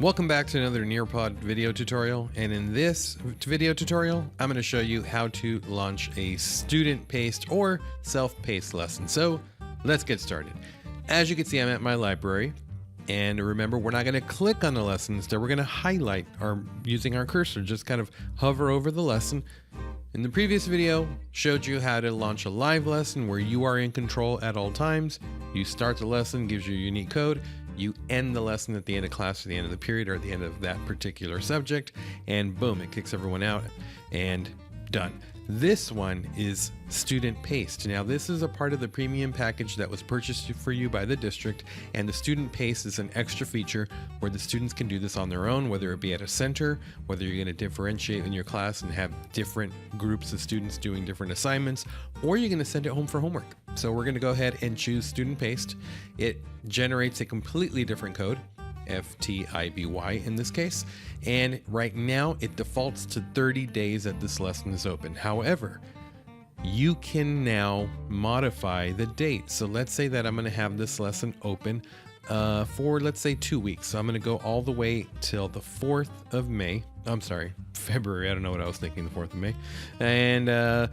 Welcome back to another Nearpod video tutorial, and in this video tutorial I'm going to show you how to launch a student-paced or self-paced lesson. So let's get started. As you can see, I'm at my library, and remember, we're not going to click on the lesson. Instead, we're going to highlight using our cursor, just kind of hover over the lesson. In the previous video, showed you how to launch a live lesson where you are in control at all times. You start the lesson, gives you a unique code. You end the lesson at the end of class, or the end of the period, or at the end of that particular subject, and boom, it kicks everyone out and done. This one is student paced. Now, this is a part of the premium package that was purchased for you by the district, and the student pace is an extra feature where the students can do this on their own, whether it be at a center, whether you're going to differentiate in your class and have different groups of students doing different assignments, or you're going to send it home for homework. So we're going to go ahead and choose student paced. It generates a completely different code, FTIBY in this case, and right now it defaults to 30 days that this lesson is open. However, you can now modify the date. So let's say that I'm going to have this lesson open for, let's say, 2 weeks. So I'm going to go all the way till the 4th of May. I'm sorry, February. I don't know what I was thinking, the 4th of May. And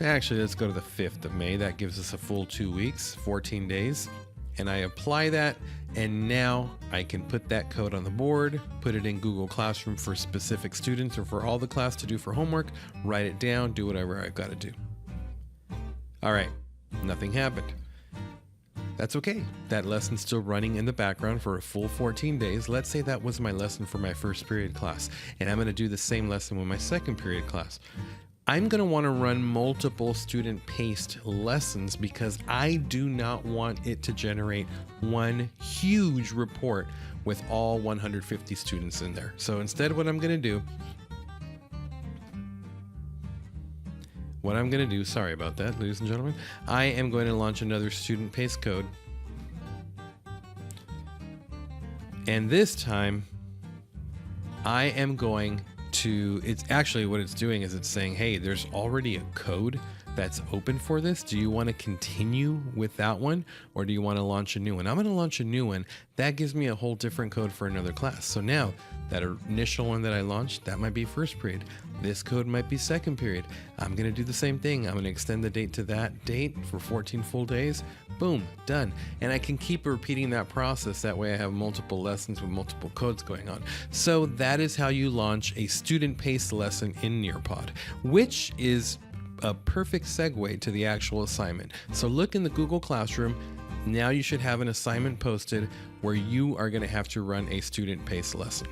actually, let's go to the 5th of May. That gives us a full 2 weeks, 14 days. And I apply that, and now I can put that code on the board, put it in Google Classroom for specific students or for all the class to do for homework, write it down, do whatever I've got to do. All right, nothing happened. That's okay. That lesson's still running in the background for a full 14 days. Let's say that was my lesson for my first period class, and I'm going to do the same lesson with my second period class. I'm going to want to run multiple student-paced lessons because I do not want it to generate one huge report with all 150 students in there. So instead, what I'm going to do, sorry about that, ladies and gentlemen, I am going to launch another student-paced code. And this time, I am going to, it's actually what it's doing is it's saying, hey, there's already a code that's open for this. Do you want to continue with that one, or do you want to launch a new one? I'm going to launch a new one. That gives me a whole different code for another class. So now that initial one that I launched, that might be first period. This code might be second period. I'm going to do the same thing. I'm going to extend the date to that date for 14 full days. Boom, done. And I can keep repeating that process. That way I have multiple lessons with multiple codes going on. So that is how you launch a student-paced lesson in Nearpod, which is a perfect segue to the actual assignment. So look in the Google Classroom. Now you should have an assignment posted where you are going to have to run a student-paced lesson.